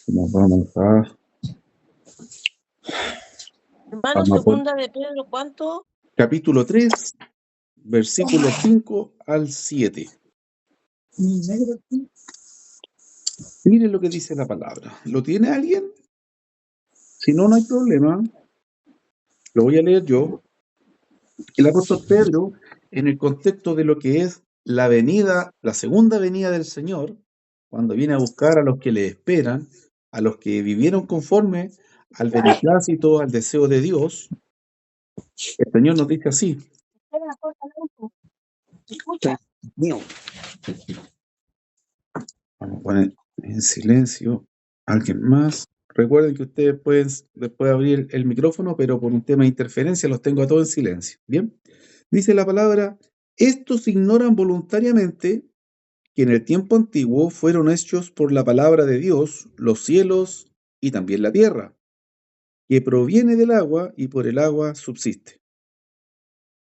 Nos Hermano, vamos a poner segunda de Pedro, ¿cuánto? capítulo 3, versículos 5 al 7. Miren lo que dice la palabra. ¿Lo tiene alguien? Si no, no hay problema. Lo voy a leer yo. El apóstol Pedro, en el contexto de lo que es la venida, la segunda venida del Señor, cuando viene a buscar a los que le esperan, a los que vivieron conforme al beneplácito, al deseo de Dios, el Señor nos dice así. Escucha. Mío. Vamos a poner en silencio. ¿Alguien más? Recuerden que ustedes pueden después abrir el micrófono, pero por un tema de interferencia los tengo a todos en silencio. Bien. Dice la palabra, estos ignoran voluntariamente que en el tiempo antiguo fueron hechos por la palabra de Dios los cielos y también la tierra, que proviene del agua y por el agua subsiste.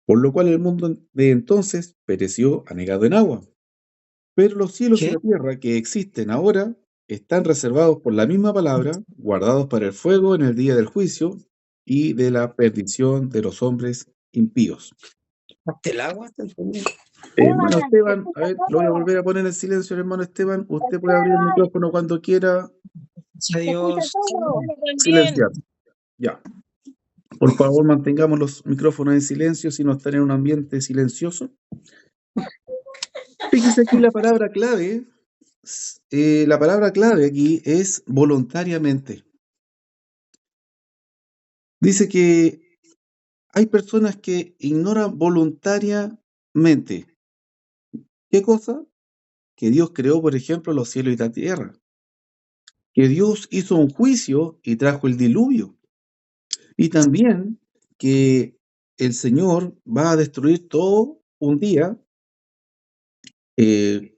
Por lo cual el mundo de entonces pereció anegado en agua. Pero los cielos y ¿Qué? la tierra que existen ahora están reservados por la misma palabra, guardados para el fuego en el día del juicio y de la perdición de los hombres impíos. ¿Hasta el agua? Hermano Esteban, a ver, lo voy a volver a poner en silencio, hermano Esteban. Usted puede abrir el micrófono cuando quiera. Adiós. También. Silenciar. Ya. Por favor, mantengamos los micrófonos en silencio, si no están en un ambiente silencioso. Fíjese aquí la palabra clave. La palabra clave aquí es voluntariamente. Dice que hay personas que ignoran voluntariamente. ¿Qué cosa? Que Dios creó, por ejemplo, los cielos y la tierra. Que Dios hizo un juicio y trajo el diluvio. Y también que el Señor va a destruir todo un día, eh,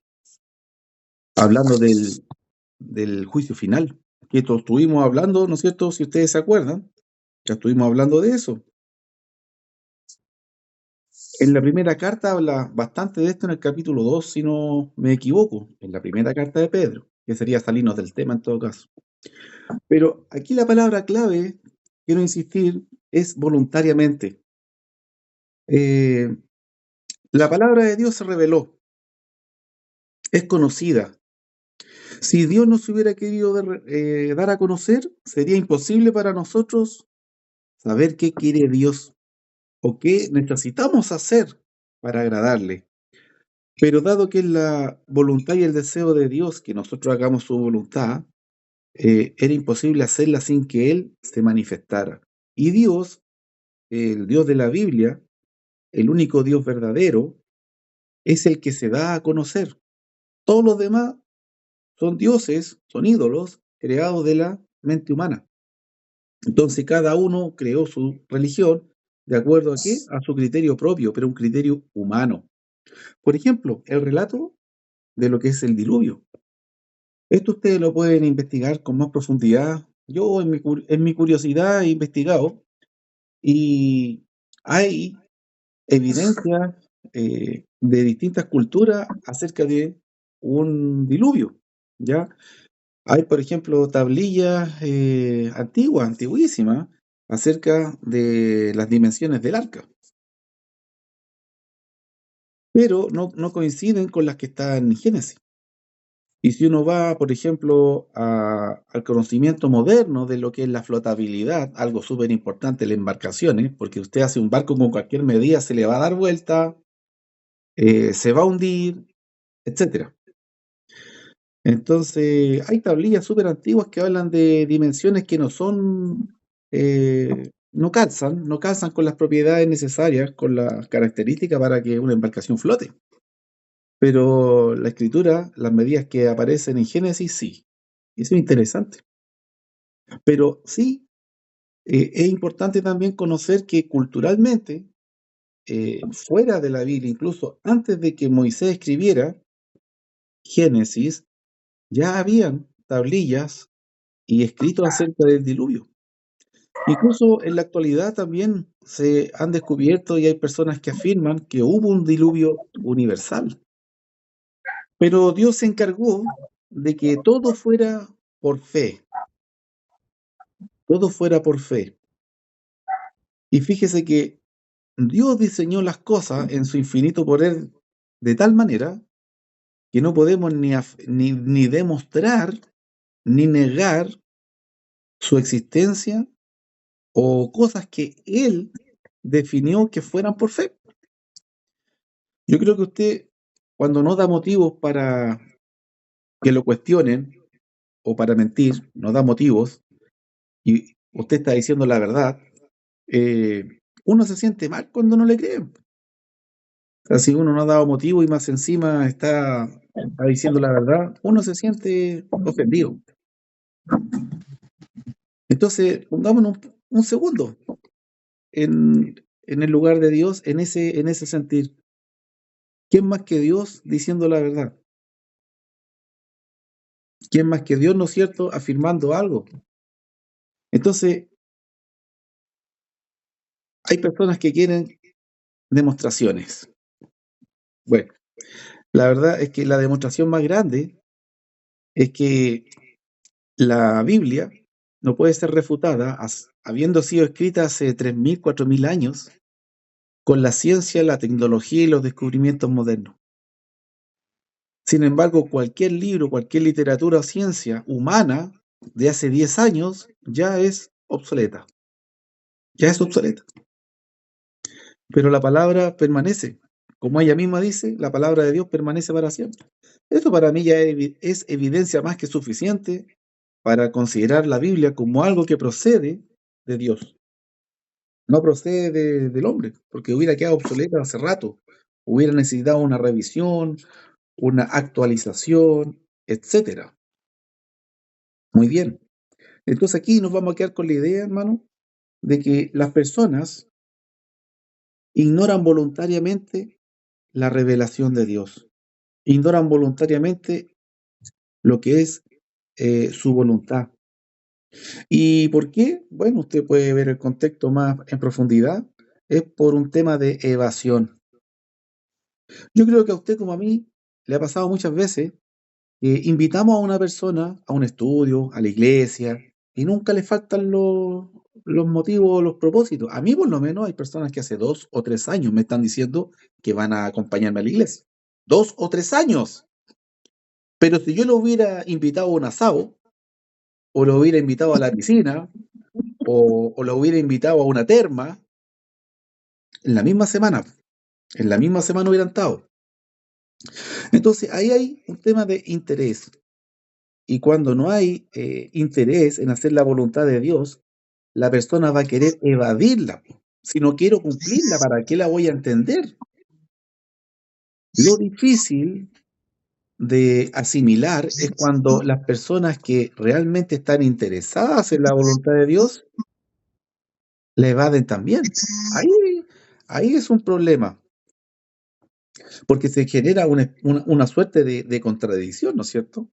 hablando del juicio final. Que esto estuvimos hablando, ¿no es cierto? Si ustedes se acuerdan, ya estuvimos hablando de eso. En la primera carta habla bastante de esto en el capítulo 2, si no me equivoco, en la primera carta de Pedro, que sería salirnos del tema en todo caso. Pero aquí la palabra clave, quiero insistir, es voluntariamente. Eh, la palabra de Dios se reveló, es conocida. Si Dios nos hubiera querido dar a conocer, sería imposible para nosotros saber qué quiere Dios o qué necesitamos hacer para agradarle. Pero dado que es la voluntad y el deseo de Dios que nosotros hagamos su voluntad, era imposible hacerla sin que Él se manifestara. Y Dios, el Dios de la Biblia, el único Dios verdadero, es el que se da a conocer. Todos los demás son dioses, son ídolos creados de la mente humana. Entonces cada uno creó su religión de acuerdo a qué? A su criterio propio, pero un criterio humano. Por ejemplo, el relato de lo que es el diluvio. Esto ustedes lo pueden investigar con más profundidad. Yo en mi curiosidad he investigado y hay evidencias de distintas culturas acerca de un diluvio, ¿ya? Hay, por ejemplo, tablillas antiguas, antiguísimas, acerca de las dimensiones del arca, pero no coinciden con las que están en Génesis. Y si uno va, por ejemplo, al conocimiento moderno de lo que es la flotabilidad, algo súper importante, las embarcaciones, porque usted hace un barco con cualquier medida, se le va a dar vuelta, se va a hundir, etcétera. Entonces, hay tablillas súper antiguas que hablan de dimensiones que no son, no calzan con las propiedades necesarias, con las características para que una embarcación flote. Pero la escritura, las medidas que aparecen en Génesis, sí. Y eso es interesante. Pero sí, es importante también conocer que culturalmente, fuera de la Biblia, incluso antes de que Moisés escribiera Génesis, ya habían tablillas y escritos acerca del diluvio. Incluso en la actualidad también se han descubierto y hay personas que afirman que hubo un diluvio universal. Pero Dios se encargó de que todo fuera por fe. todo fuera por fe. Y fíjese que Dios diseñó las cosas en su infinito poder de tal manera que no podemos ni demostrar ni negar su existencia o cosas que Él definió que fueran por fe. Yo creo que usted, cuando no da motivos para que lo cuestionen o para mentir, no da motivos, y usted está diciendo la verdad, uno se siente mal cuando no le creen. O sea, si uno no ha dado motivo y más encima está diciendo la verdad, uno se siente ofendido. Entonces, pongámonos un segundo en el lugar de Dios, en ese sentir. ¿Quién más que Dios diciendo la verdad? ¿Quién más que Dios, no es cierto, afirmando algo? Entonces, hay personas que quieren demostraciones. Bueno, la verdad es que la demostración más grande es que la Biblia no puede ser refutada, habiendo sido escrita hace 3.000, 4.000 años, con la ciencia, la tecnología y los descubrimientos modernos. Sin embargo, cualquier libro, cualquier literatura o ciencia humana de hace 10 años ya es obsoleta. Ya es obsoleta. Pero la palabra permanece. Como ella misma dice, la palabra de Dios permanece para siempre. Esto para mí ya es evidencia más que suficiente para considerar la Biblia como algo que procede de Dios. No procede del hombre, porque hubiera quedado obsoleta hace rato. Hubiera necesitado una revisión, una actualización, etcétera. Muy bien. Entonces aquí nos vamos a quedar con la idea, hermano, de que las personas ignoran voluntariamente la revelación de Dios. Ignoran voluntariamente lo que es su voluntad. ¿Y por qué? Bueno, usted puede ver el contexto más en profundidad. Es por un tema de evasión. Yo creo que a usted como a mí le ha pasado muchas veces que invitamos a una persona a un estudio, a la iglesia, y nunca le faltan los motivos, los propósitos. A mí por lo menos hay personas que hace 2 o 3 años me están diciendo que van a acompañarme a la iglesia. 2 o 3 años. Pero si yo lo hubiera invitado a un asado, o lo hubiera invitado a la piscina, o lo hubiera invitado a una terma, en la misma semana hubieran estado. Entonces, ahí hay un tema de interés. Y cuando no hay interés en hacer la voluntad de Dios, la persona va a querer evadirla. Si no quiero cumplirla, ¿para qué la voy a entender? Lo difícil de asimilar es cuando las personas que realmente están interesadas en la voluntad de Dios la evaden también. Ahí es un problema, porque se genera una suerte de contradicción, ¿no es cierto?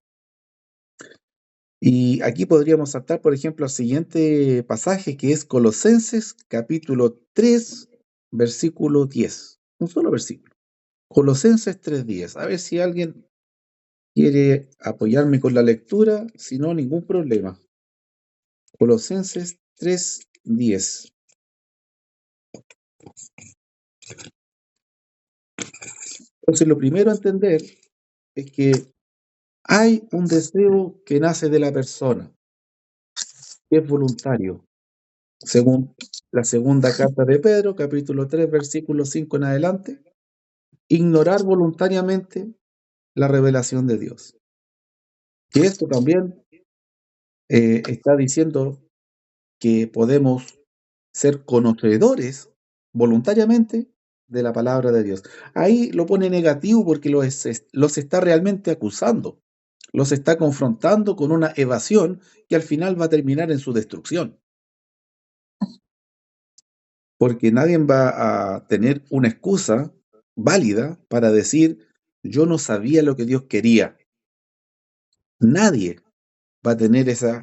Y aquí podríamos saltar, por ejemplo, al siguiente pasaje, que es Colosenses capítulo 3, versículo 10. Un solo versículo. Colosenses 3:10. A ver si alguien quiere apoyarme con la lectura, si no, ningún problema. Colosenses 3:10. Entonces, lo primero a entender es que hay un deseo que nace de la persona, que es voluntario, según la segunda carta de Pedro, capítulo 3, versículo 5 en adelante, ignorar voluntariamente la revelación de Dios. Y esto también está diciendo que podemos ser conocedores voluntariamente de la palabra de Dios. Ahí lo pone negativo porque los está realmente acusando, los está confrontando con una evasión que al final va a terminar en su destrucción. Porque nadie va a tener una excusa válida para decir, yo no sabía lo que Dios quería. Nadie va a tener esa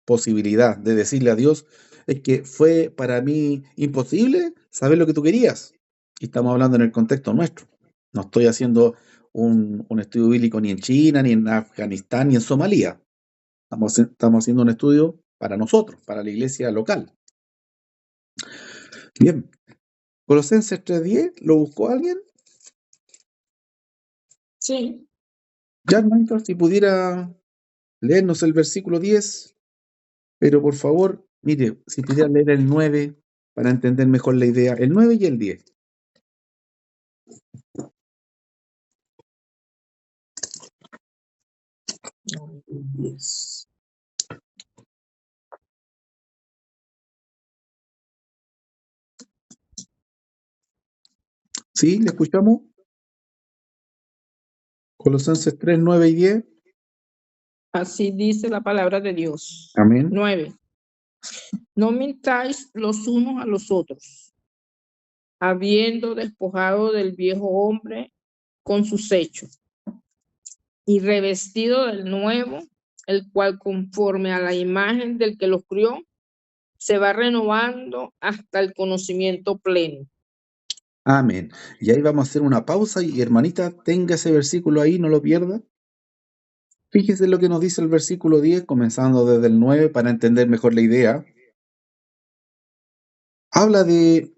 posibilidad de decirle a Dios, es que fue para mí imposible saber lo que tú querías. Y estamos hablando en el contexto nuestro. No estoy haciendo un estudio bíblico ni en China, ni en Afganistán, ni en Somalia. Estamos haciendo un estudio para nosotros, para la iglesia local. Bien, Colosenses 3:10, ¿lo buscó alguien? Sí. Ya, hermanito, si pudiera leernos el versículo 10, pero por favor, mire, si pudiera leer el 9 para entender mejor la idea, el 9 y el 10. Yes. ¿Sí? ¿Le escuchamos? Colosenses 3, 9 y 10. Así dice la palabra de Dios. Amén. 9. No mintáis los unos a los otros, habiendo despojado del viejo hombre con sus hechos, y revestido del nuevo, el cual conforme a la imagen del que los crió, se va renovando hasta el conocimiento pleno. Amén. Y ahí vamos a hacer una pausa y hermanita, tenga ese versículo ahí, no lo pierda. Fíjese lo que nos dice el versículo 10, comenzando desde el 9 para entender mejor la idea. Habla de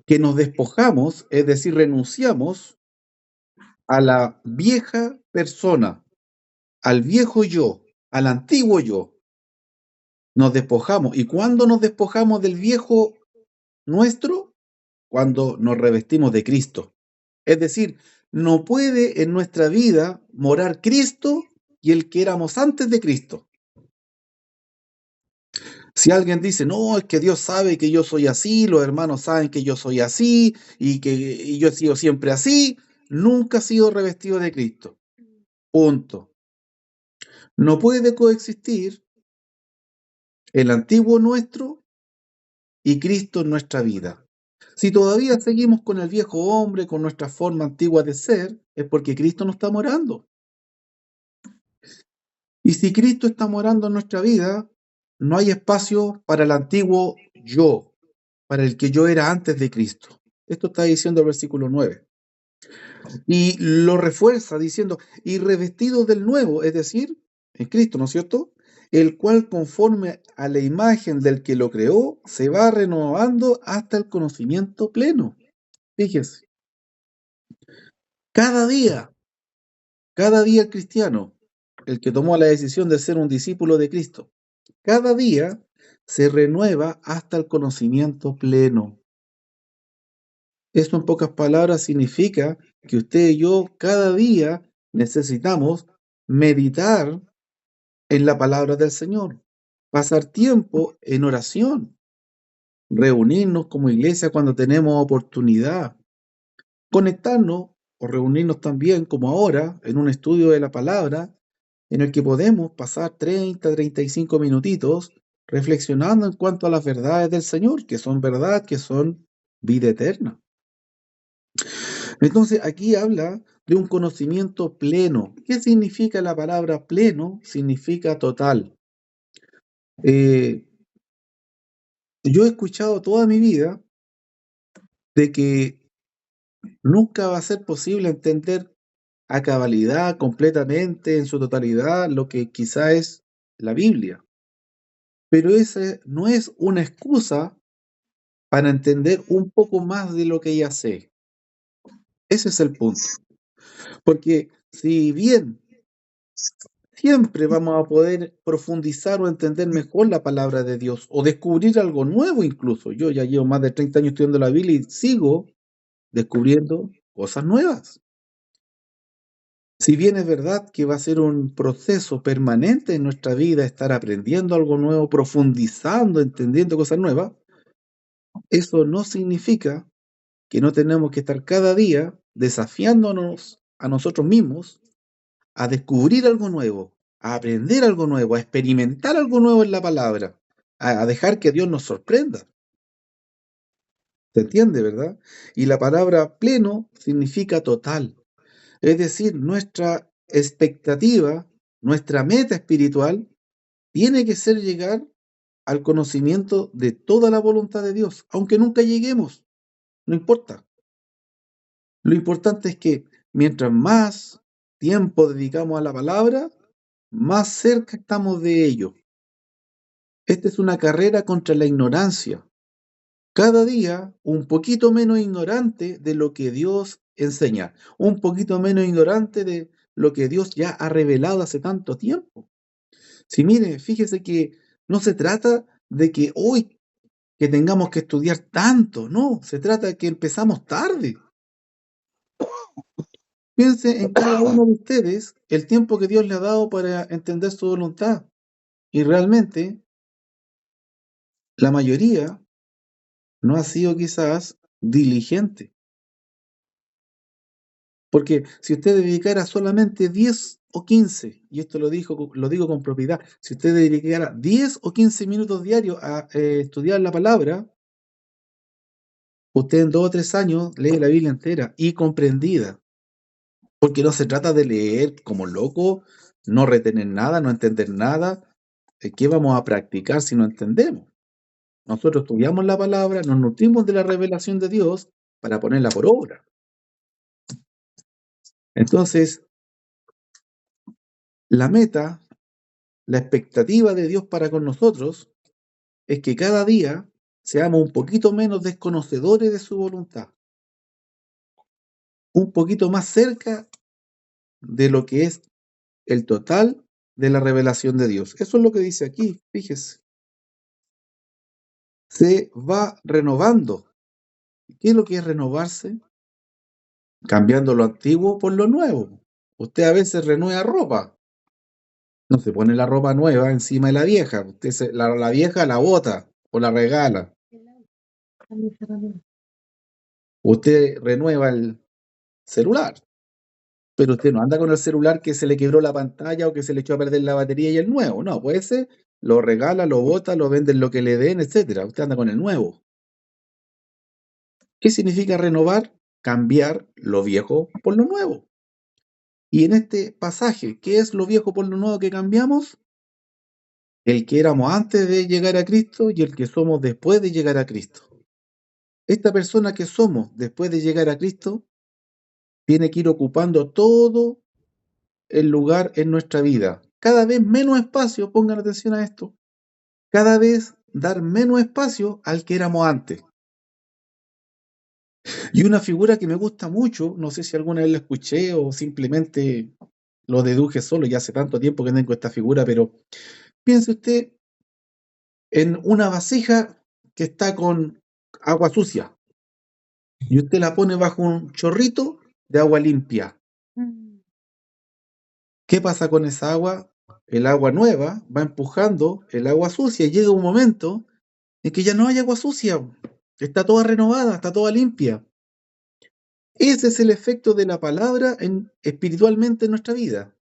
que nos despojamos, es decir, renunciamos a la vieja persona, al viejo yo, al antiguo yo. Nos despojamos. ¿Y cuándo nos despojamos del viejo nuestro? Cuando nos revestimos de Cristo. Es decir, no puede en nuestra vida morar Cristo y el que éramos antes de Cristo. Si alguien dice, no, es que Dios sabe que yo soy así, los hermanos saben que yo soy así y yo he sido siempre así, nunca ha sido revestido de Cristo. Punto. No puede coexistir el antiguo nuestro y Cristo en nuestra vida. Si todavía seguimos con el viejo hombre, con nuestra forma antigua de ser, es porque Cristo no está morando. Y si Cristo está morando en nuestra vida, no hay espacio para el antiguo yo, para el que yo era antes de Cristo. Esto está diciendo el versículo 9. Y lo refuerza diciendo, y revestido del nuevo, es decir, en Cristo, ¿no es cierto? El cual conforme a la imagen del que lo creó, se va renovando hasta el conocimiento pleno. Fíjese, cada día el cristiano, el que tomó la decisión de ser un discípulo de Cristo, cada día se renueva hasta el conocimiento pleno. Esto en pocas palabras significa que usted y yo cada día necesitamos meditar en la palabra del Señor, pasar tiempo en oración, reunirnos como iglesia cuando tenemos oportunidad, conectarnos o reunirnos también como ahora en un estudio de la palabra en el que podemos pasar 35 minutitos reflexionando en cuanto a las verdades del Señor, que son verdad, que son vida eterna. Entonces aquí habla de un conocimiento pleno. ¿Qué significa la palabra pleno? Significa total. Yo he escuchado toda mi vida de que nunca va a ser posible entender a cabalidad, completamente, en su totalidad, lo que quizá es la Biblia. Pero esa no es una excusa para entender un poco más de lo que ya sé. Ese es el punto. Porque si bien siempre vamos a poder profundizar o entender mejor la palabra de Dios o descubrir algo nuevo incluso. Yo ya llevo más de 30 años estudiando la Biblia y sigo descubriendo cosas nuevas. Si bien es verdad que va a ser un proceso permanente en nuestra vida, estar aprendiendo algo nuevo, profundizando, entendiendo cosas nuevas, eso no significa que no tenemos que estar cada día desafiándonos a nosotros mismos a descubrir algo nuevo, a aprender algo nuevo, a experimentar algo nuevo en la palabra, a dejar que Dios nos sorprenda. ¿Se entiende, verdad? Y la palabra pleno significa total. Es decir, nuestra expectativa, nuestra meta espiritual, tiene que ser llegar al conocimiento de toda la voluntad de Dios, aunque nunca lleguemos, no importa. Lo importante es que mientras más tiempo dedicamos a la palabra, más cerca estamos de ello. Esta es una carrera contra la ignorancia. Cada día un poquito menos ignorante de lo que Dios enseña, un poquito menos ignorante de lo que Dios ya ha revelado hace tanto tiempo. Si mire, fíjese que no se trata de que hoy que tengamos que estudiar tanto, no, se trata de que empezamos tarde. Piense en cada uno de ustedes el tiempo que Dios le ha dado para entender su voluntad. Y realmente la mayoría no ha sido quizás diligente. Porque si usted dedicara solamente 10 o 15, y esto lo digo con propiedad, si usted dedicara 10 o 15 minutos diarios a estudiar la palabra, usted en 2 o 3 años lee la Biblia entera y comprendida. Porque no se trata de leer como loco, no retener nada, no entender nada. ¿Qué vamos a practicar si no entendemos? Nosotros estudiamos la palabra, nos nutrimos de la revelación de Dios para ponerla por obra. Entonces, la meta, la expectativa de Dios para con nosotros es que cada día seamos un poquito menos desconocedores de su voluntad, un poquito más cerca de lo que es el total de la revelación de Dios. Eso es lo que dice aquí, fíjese. Se va renovando. ¿Qué es lo que es renovarse? Cambiando lo antiguo por lo nuevo. Usted a veces renueva ropa. No se pone la ropa nueva encima de la vieja. La vieja la bota o la regala. Usted renueva el celular, pero usted no anda con el celular que se le quebró la pantalla o que se le echó a perder la batería y el nuevo. No, puede ser, lo regala, lo bota, lo vende en lo que le den, etcétera. Usted anda con el nuevo. ¿Qué significa renovar? Cambiar lo viejo por lo nuevo. Y en este pasaje, ¿qué es lo viejo por lo nuevo que cambiamos? El que éramos antes de llegar a Cristo y el que somos después de llegar a Cristo. Esta persona que somos después de llegar a Cristo tiene que ir ocupando todo el lugar en nuestra vida. Cada vez menos espacio, pongan atención a esto, cada vez dar menos espacio al que éramos antes. Y una figura que me gusta mucho, no sé si alguna vez la escuché o simplemente lo deduje solo, ya hace tanto tiempo que tengo esta figura, pero piense usted en una vasija que está con agua sucia y usted la pone bajo un chorrito de agua limpia. ¿Qué pasa con esa agua? El agua nueva va empujando el agua sucia y llega un momento en que ya no hay agua sucia, está toda renovada, está toda limpia. Ese es el efecto de la palabra espiritualmente en nuestra vida.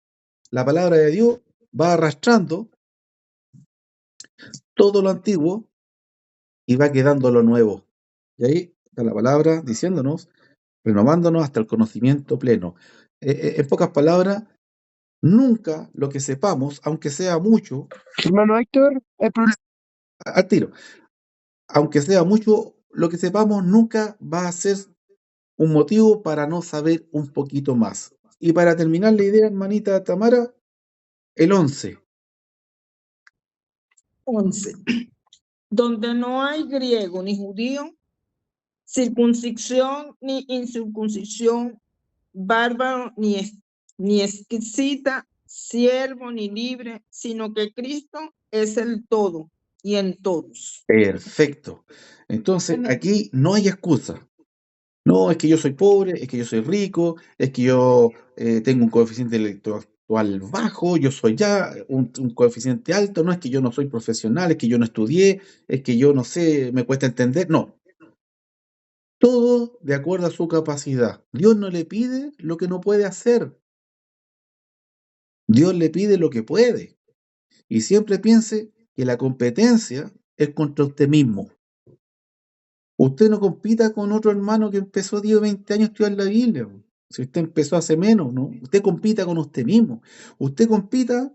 La palabra de Dios va arrastrando todo lo antiguo y va quedando lo nuevo. Y ahí está la palabra diciéndonos, renovándonos hasta el conocimiento pleno. En pocas palabras, nunca lo que sepamos, aunque sea mucho, Hermano Héctor, al tiro, aunque sea mucho, lo que sepamos nunca va a ser un motivo para no saber un poquito más. Y para terminar la idea, hermanita Tamara, el 11. 11. Donde no hay griego ni judío, circuncisión ni incircuncisión, bárbaro ni esquisita, siervo ni libre, sino que Cristo es el todo y en todos. Perfecto. Entonces, aquí no hay excusa. No, es que yo soy pobre, es que yo soy rico, es que yo tengo un coeficiente intelectual bajo, yo soy ya un coeficiente alto, no es que yo no soy profesional, es que yo no estudié, es que yo no sé, me cuesta entender. No, todo de acuerdo a su capacidad. Dios no le pide lo que no puede hacer. Dios le pide lo que puede. Y siempre piense que la competencia es contra usted mismo. Usted no compita con otro hermano que empezó 10 o 20 años a estudiar la Biblia. Si usted empezó hace menos, ¿no? Usted compita con usted mismo. Usted compita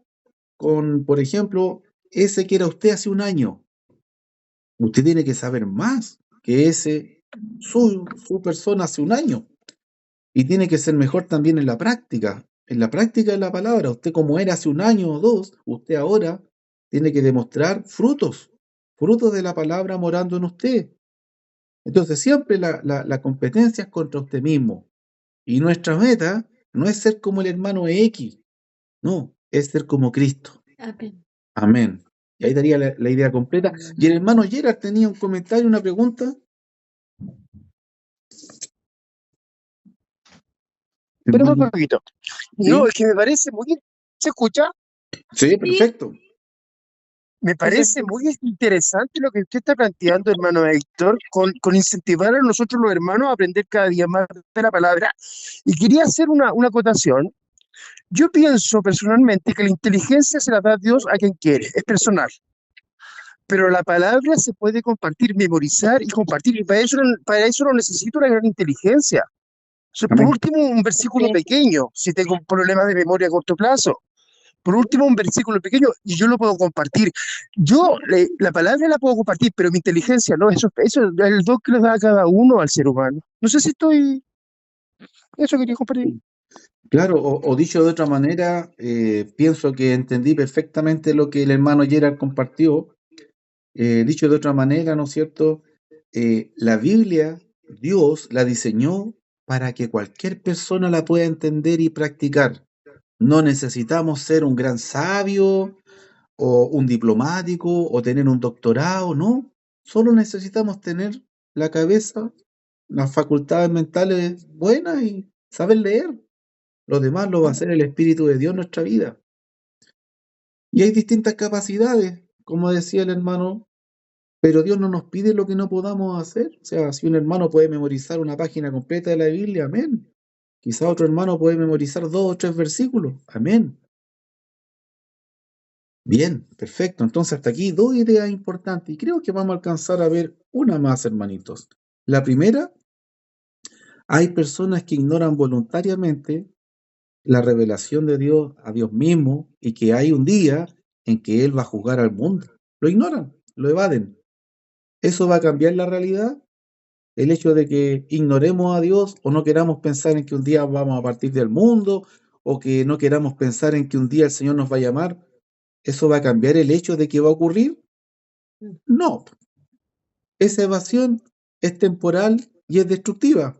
con, por ejemplo, ese que era usted hace un año. Usted tiene que saber más que su persona hace un año. Y tiene que ser mejor también en la práctica. En la práctica de la palabra, usted como era hace un año o dos, usted ahora tiene que demostrar frutos de la palabra morando en usted. Entonces siempre la competencia es contra usted mismo. Y nuestra meta no es ser como el hermano X, no, es ser como Cristo. Amén. Amén. Y ahí daría la idea completa. Y el hermano Gerard tenía un comentario, una pregunta. Pero un Hermano, poquito. ¿sí? No, es que me parece muy... ¿Se escucha? Sí, perfecto. Me parece muy interesante lo que usted está planteando, hermano Héctor, con incentivar a nosotros los hermanos a aprender cada día más de la palabra. Y quería hacer una acotación. Yo pienso personalmente que la inteligencia se la da Dios a quien quiere, es personal. Pero la palabra se puede compartir, memorizar y compartir. Y para eso no necesito una gran inteligencia. O sea, por Amén. último, un versículo pequeño, si tengo problemas de memoria a corto plazo. Por último, un versículo pequeño y yo lo puedo compartir. La palabra la puedo compartir, pero mi inteligencia no. Eso es el don que le da a cada uno al ser humano. No sé si estoy... Eso quería compartir. Claro, o dicho de otra manera, pienso que entendí perfectamente lo que el hermano Gerard compartió. Dicho de otra manera, ¿no es cierto? La Biblia, Dios la diseñó para que cualquier persona la pueda entender y practicar. No necesitamos ser un gran sabio o un diplomático o tener un doctorado, no. Solo necesitamos tener la cabeza, las facultades mentales buenas y saber leer. Lo demás lo va a hacer el Espíritu de Dios en nuestra vida. Y hay distintas capacidades, como decía el hermano, pero Dios no nos pide lo que no podamos hacer. O sea, si un hermano puede memorizar una página completa de la Biblia, amén. Quizá otro hermano puede memorizar 2 o 3 versículos, amén. Bien, perfecto. Entonces hasta aquí 2 ideas importantes y creo que vamos a alcanzar a ver una más, hermanitos. La primera, hay personas que ignoran voluntariamente la revelación de Dios a Dios mismo y que hay un día en que Él va a juzgar al mundo. Lo ignoran, lo evaden. ¿Eso va a cambiar la realidad? El hecho de que ignoremos a Dios o no queramos pensar en que un día vamos a partir del mundo o que no queramos pensar en que un día el Señor nos va a llamar, ¿eso va a cambiar el hecho de que va a ocurrir? No. Esa evasión es temporal y es destructiva.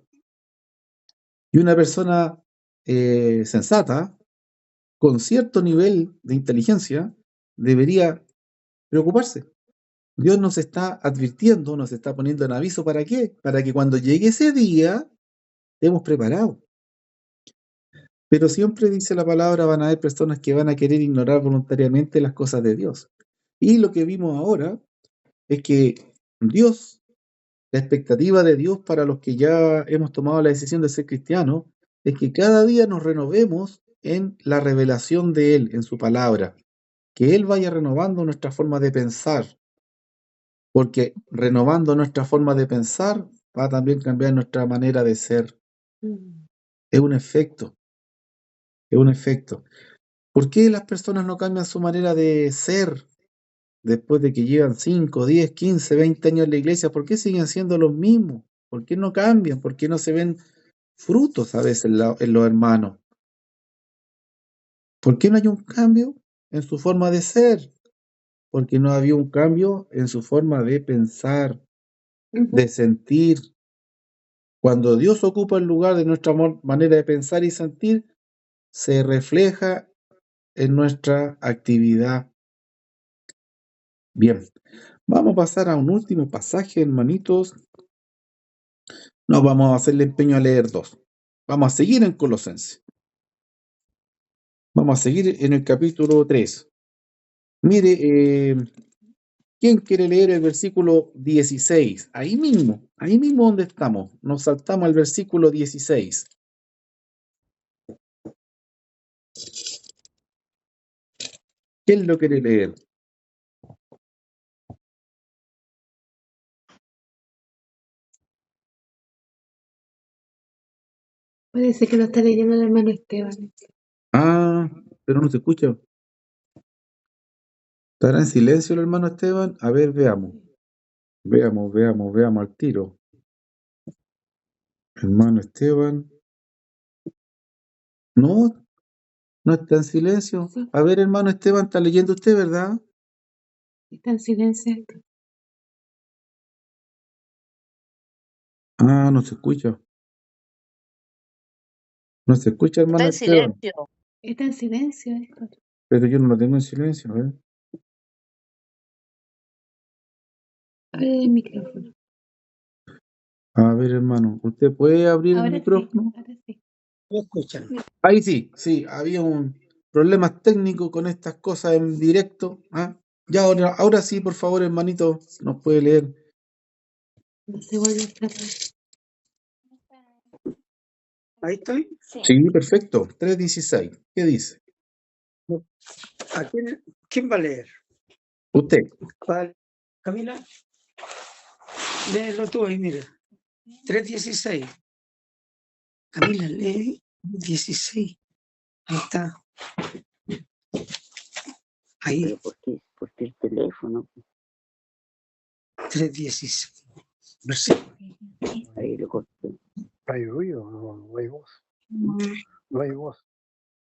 Y una persona sensata, con cierto nivel de inteligencia, debería preocuparse. Dios nos está advirtiendo, nos está poniendo en aviso. ¿Para qué? Para que cuando llegue ese día estemos preparados. Pero siempre dice la palabra, van a haber personas que van a querer ignorar voluntariamente las cosas de Dios. Y lo que vimos ahora es que Dios, la expectativa de Dios para los que ya hemos tomado la decisión de ser cristianos, es que cada día nos renovemos en la revelación de Él, en su palabra. Que Él vaya renovando nuestra forma de pensar, porque renovando nuestra forma de pensar va a también cambiar nuestra manera de ser. Es un efecto, es un efecto. ¿Por qué las personas no cambian su manera de ser después de que llevan 5, 10, 15, 20 años en la iglesia? ¿Por qué siguen siendo los mismos? ¿Por qué no cambian? ¿Por qué no se ven frutos a veces en los hermanos? ¿Por qué no hay un cambio en su forma de ser? Porque no había un cambio en su forma de pensar, de sentir. Cuando Dios ocupa el lugar de nuestra manera de pensar y sentir, se refleja en nuestra actividad. Bien, vamos a pasar a un último pasaje, hermanitos. No vamos a hacerle empeño a leer 2. Vamos a seguir en Colosenses. Vamos a seguir en el capítulo 3. Mire, ¿quién quiere leer el versículo 16? Ahí mismo donde estamos. Nos saltamos al versículo 16. ¿Quién lo quiere leer? Parece que lo está leyendo el hermano Esteban. Ah, pero no se escucha. ¿Estará en silencio el hermano Esteban? A ver, veamos. Veamos al tiro. Hermano Esteban. No, no está en silencio. Sí. A ver, hermano Esteban, está leyendo usted, ¿verdad? Está en silencio esto. Ah, no se escucha. No se escucha, Está hermano en Esteban. silencio. Está en silencio esto. Pero yo no lo tengo en silencio, a ver. Abre el micrófono. A ver, hermano, ¿usted puede abrir el Ahora sí, micrófono? ahora sí. ¿Me escuchan? Ahí sí, sí, había un problemas técnicos con estas cosas en directo. ¿Ah? Ya ahora sí, por favor, hermanito, nos puede leer. No se vuelve a escapar. Ahí estoy. Sí, perfecto. 3:16. ¿Qué dice? ¿A quién va a leer? Usted. Vale. Camila, léelo tú ahí, mira. 3:16. Camila, lee 16. Ahí está. Ahí, Pero ¿por qué el teléfono? 3:16. Versículo. Ahí lo corté. ¿Hay ruido? No hay voz. No hay voz.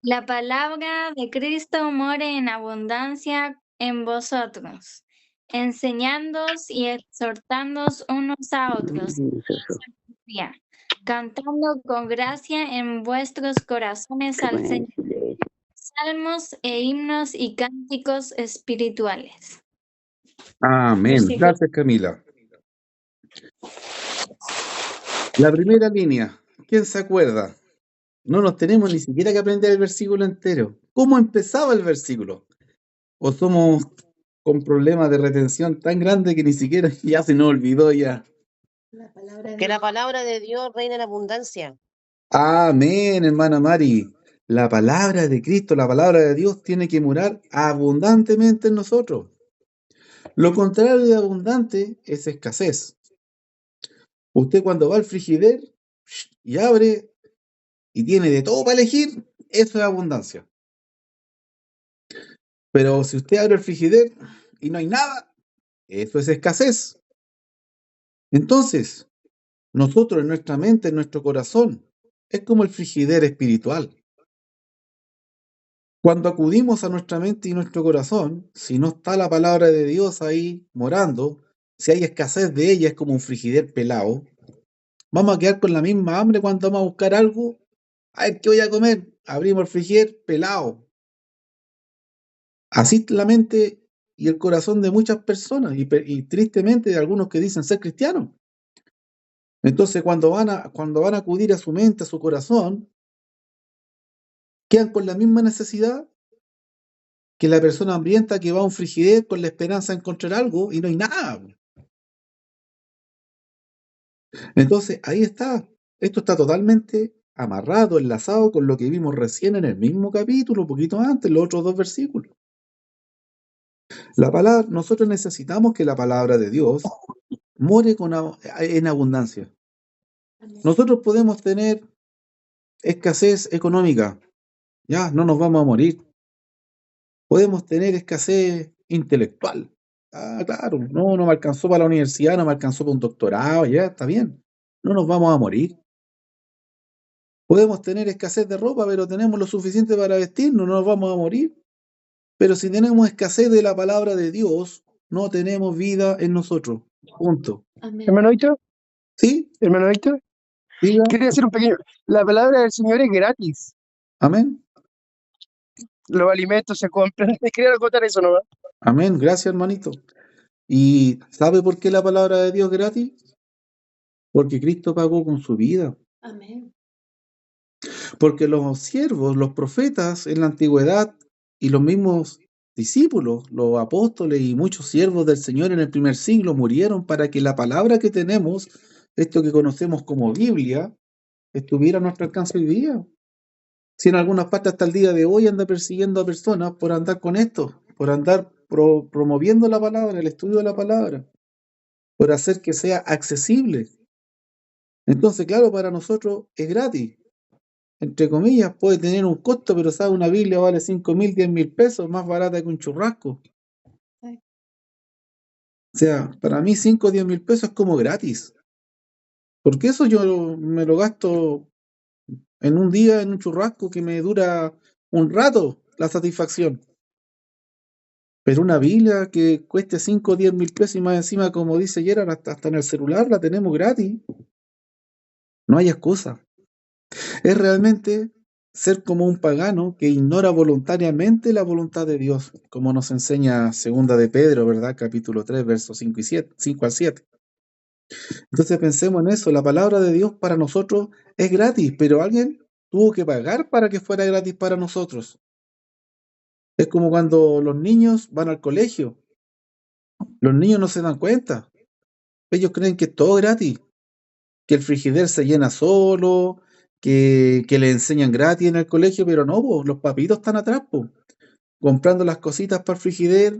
La palabra de Cristo more en abundancia en vosotros, enseñándoos y exhortándoos unos a otros, cantando con gracia en vuestros corazones al Señor, salmos e himnos y cánticos espirituales. Amén. Gracias, Camila. La primera línea. ¿Quién se acuerda? No nos tenemos ni siquiera que aprender el versículo entero. ¿Cómo empezaba el versículo? ¿O somos con problemas de retención tan grandes que ni siquiera ya se nos olvidó ya? La palabra de Que la Dios. palabra de Dios reina en abundancia. Amén, hermana Mari. La palabra de Cristo, la palabra de Dios tiene que morar abundantemente en nosotros. Lo contrario de abundante es escasez. Usted cuando va al frigider y abre y tiene de todo para elegir, eso es abundancia. Pero si usted abre el frigider y no hay nada, eso es escasez. Entonces, nosotros en nuestra mente, en nuestro corazón, es como el frigider espiritual. Cuando acudimos a nuestra mente y nuestro corazón, si no está la palabra de Dios ahí morando, si hay escasez de ella, es como un frigider pelado, vamos a quedar con la misma hambre cuando vamos a buscar algo. A ver, ¿qué voy a comer? Abrimos el frigider pelado. Así es la mente y el corazón de muchas personas y tristemente de algunos que dicen ser cristianos. Entonces, cuando van a acudir a su mente, a su corazón, quedan con la misma necesidad que la persona hambrienta que va a un frigider con la esperanza de encontrar algo y no hay nada. Entonces, ahí está. Esto está totalmente amarrado, enlazado con lo que vimos recién en el mismo capítulo, un poquito antes, los otros 2 versículos. Nosotros necesitamos que la palabra de Dios more en abundancia. Nosotros podemos tener escasez económica, ya, no nos vamos a morir. Podemos tener escasez intelectual. Ah, claro, no me alcanzó para la universidad, no me alcanzó para un doctorado, ya, está bien. No nos vamos a morir. Podemos tener escasez de ropa, pero tenemos lo suficiente para vestirnos, no nos vamos a morir. Pero si tenemos escasez de la palabra de Dios, no tenemos vida en nosotros. Punto. Amén. Hermano Víctor, ¿Sí? hermano Víctor, Diga. quería hacer un pequeño. La palabra del Señor es gratis. Amén. Los alimentos se compran. Me quería contar eso nomás. Amén. Gracias, hermanito. ¿Y sabe por qué la palabra de Dios es gratis? Porque Cristo pagó con su vida. Amén. Porque los siervos, los profetas en la antigüedad y los mismos discípulos, los apóstoles y muchos siervos del Señor en el primer siglo murieron para que la palabra que tenemos, esto que conocemos como Biblia, estuviera a nuestro alcance hoy día. Si en algunas partes hasta el día de hoy anda persiguiendo a personas por andar con esto, por andar promoviendo la palabra, el estudio de la palabra, por hacer que sea accesible. Entonces, claro, para nosotros es gratis. Entre comillas, puede tener un costo, pero sabe, una Biblia vale 5.000, 10.000 pesos, más barata que un churrasco. Sí. O sea, para mí 5 o 10.000 pesos es como gratis. Porque eso yo me lo gasto en un día en un churrasco que me dura un rato la satisfacción. Pero una Biblia que cueste 5 o 10 mil pesos y más encima, como dice Gerard, hasta en el celular la tenemos gratis. No hay excusa. Es realmente ser como un pagano que ignora voluntariamente la voluntad de Dios, como nos enseña Segunda de Pedro, ¿verdad? Capítulo 3, versos 5 y 7, 5 al 7. Entonces pensemos en eso, la palabra de Dios para nosotros es gratis, pero alguien tuvo que pagar para que fuera gratis para nosotros. Es como cuando los niños van al colegio. Los niños no se dan cuenta. Ellos creen que es todo gratis, que el frigider se llena solo, que le enseñan gratis en el colegio, pero no, po, los papitos están atrás, po, comprando las cositas para el frigider,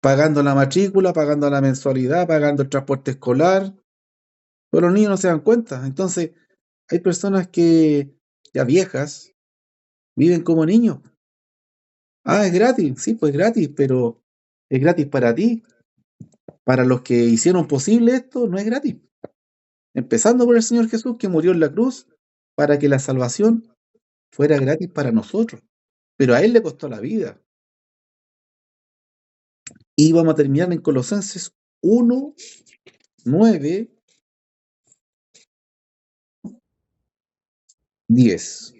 pagando la matrícula, pagando la mensualidad, pagando el transporte escolar, pero los niños no se dan cuenta. Entonces, hay personas que ya viejas viven como niños. Ah, es gratis, sí, pues gratis, pero es gratis para ti. Para los que hicieron posible esto, no es gratis. Empezando por el Señor Jesús que murió en la cruz para que la salvación fuera gratis para nosotros. Pero a Él le costó la vida. Y vamos a terminar en Colosenses 1, 9, 10.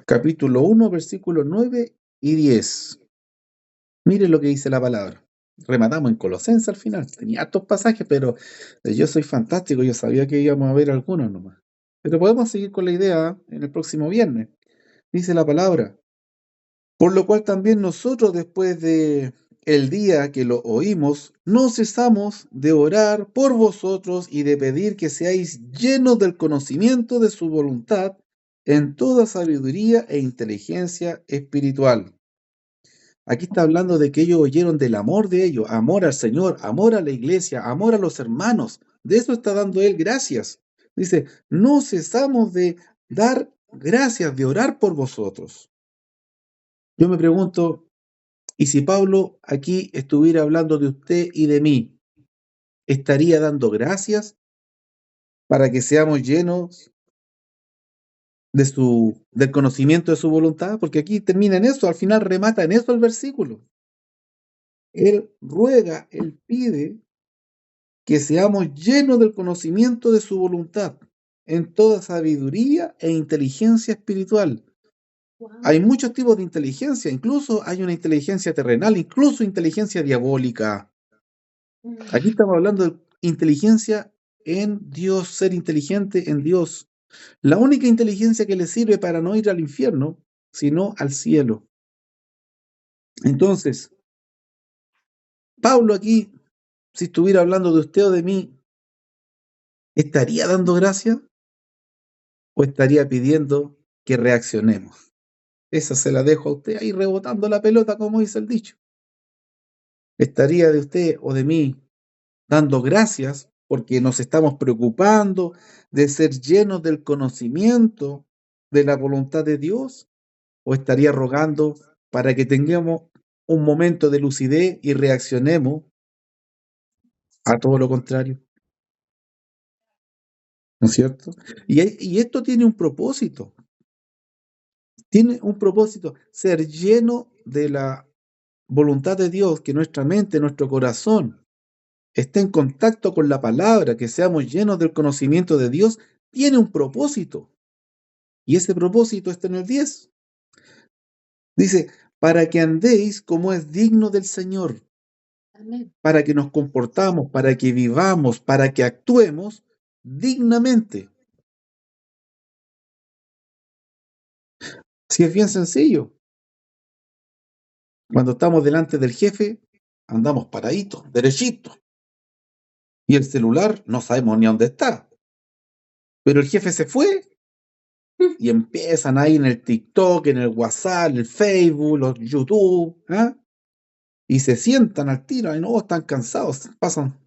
Capítulo 1, versículos 9 y 10. Mire lo que dice la palabra. Rematamos en Colosenses al final. Tenía hartos pasajes, pero yo soy fantástico. Yo sabía que íbamos a ver algunos nomás. Pero podemos seguir con la idea en el próximo viernes. Dice la palabra. Por lo cual también nosotros, después de el día que lo oímos, no cesamos de orar por vosotros y de pedir que seáis llenos del conocimiento de su voluntad en toda sabiduría e inteligencia espiritual. Aquí está hablando de que ellos oyeron del amor de ellos, amor al Señor, amor a la iglesia, amor a los hermanos. De eso está dando Él gracias. Dice, no cesamos de dar gracias, de orar por vosotros. Yo me pregunto, ¿y si Pablo aquí estuviera hablando de usted y de mí, estaría dando gracias para que seamos llenos del conocimiento de su voluntad? Porque aquí termina en eso, al final remata en eso el versículo. Él ruega, él pide que seamos llenos del conocimiento de su voluntad en toda sabiduría e inteligencia espiritual. Hay muchos tipos de inteligencia, incluso hay una inteligencia terrenal, incluso inteligencia diabólica. Aquí estamos hablando de inteligencia en Dios, ser inteligente en Dios. La única inteligencia que le sirve para no ir al infierno, sino al cielo. Entonces, Pablo aquí, si estuviera hablando de usted o de mí, ¿estaría dando gracia o estaría pidiendo que reaccionemos? Esa se la dejo a usted ahí rebotando la pelota, como dice el dicho. ¿Estaría de usted o de mí dando gracias porque nos estamos preocupando de ser llenos del conocimiento de la voluntad de Dios? ¿O estaría rogando para que tengamos un momento de lucidez y reaccionemos a todo lo contrario? ¿No es cierto? Y esto tiene un propósito. Tiene un propósito, ser lleno de la voluntad de Dios, que nuestra mente, nuestro corazón esté en contacto con la palabra, que seamos llenos del conocimiento de Dios, tiene un propósito. Y ese propósito está en el 10. Dice, para que andéis como es digno del Señor, Amén. para que nos comportamos, para que vivamos, para que actuemos dignamente. Si es bien sencillo. Cuando estamos delante del jefe, andamos paraditos, derechitos. Y el celular no sabemos ni dónde está. Pero el jefe se fue y empiezan ahí en el TikTok, en el WhatsApp, el Facebook, los YouTube, ¿ah? Y se sientan al tiro y no, están cansados, pasan.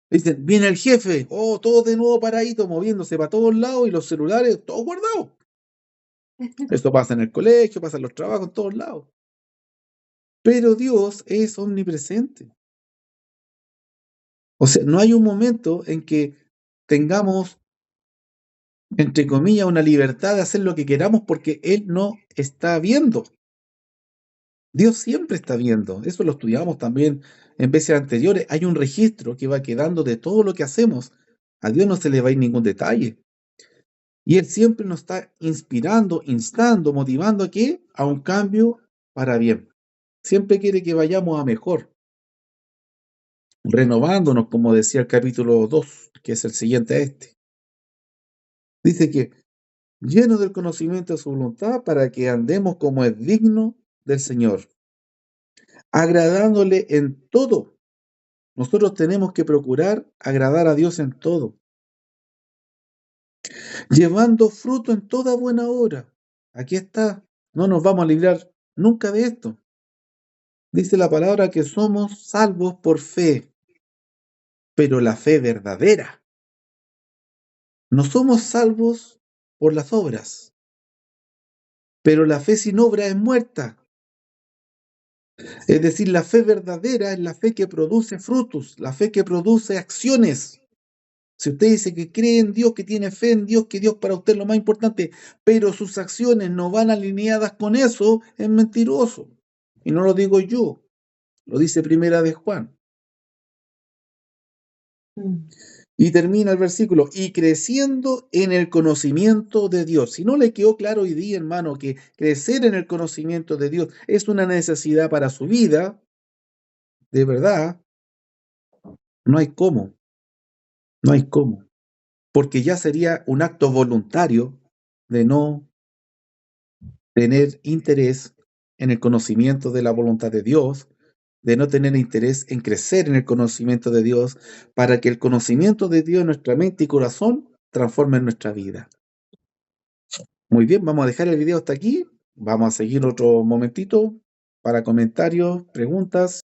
Dicen, viene el jefe, oh, todos de nuevo paraditos, moviéndose para todos lados y los celulares, todos guardados. Esto pasa en el colegio, pasa en los trabajos, en todos lados. Pero Dios es omnipresente. O sea, no hay un momento en que tengamos, entre comillas, una libertad de hacer lo que queramos porque Él no está viendo. Dios siempre está viendo. Eso lo estudiamos también en veces anteriores. Hay un registro que va quedando de todo lo que hacemos. A Dios no se le va a ir ningún detalle. Y Él siempre nos está inspirando, instando, motivando a qué? A un cambio para bien. Siempre quiere que vayamos a mejor, renovándonos, como decía el capítulo 2, que es el siguiente a este. Dice que lleno del conocimiento de su voluntad para que andemos como es digno del Señor, agradándole en todo. Nosotros tenemos que procurar agradar a Dios en todo, llevando fruto en toda buena obra. Aquí está, no nos vamos a librar nunca de esto. Dice la palabra que somos salvos por fe, pero la fe verdadera. No somos salvos por las obras, pero la fe sin obra es muerta. Es decir, la fe verdadera es la fe que produce frutos, la fe que produce acciones. Si usted dice que cree en Dios, que tiene fe en Dios, que Dios para usted es lo más importante, pero sus acciones no van alineadas con eso, es mentiroso. Y no lo digo yo, lo dice Primera de Juan. Y termina el versículo, y creciendo en el conocimiento de Dios. Si no le quedó claro hoy día, hermano, que crecer en el conocimiento de Dios es una necesidad para su vida, de verdad, no hay cómo, no hay cómo. Porque ya sería un acto voluntario de no tener interés en el conocimiento de la voluntad de Dios, de no tener interés en crecer en el conocimiento de Dios, para que el conocimiento de Dios en nuestra mente y corazón transforme nuestra vida. Muy bien, vamos a dejar el video hasta aquí. Vamos a seguir otro momentito para comentarios, preguntas.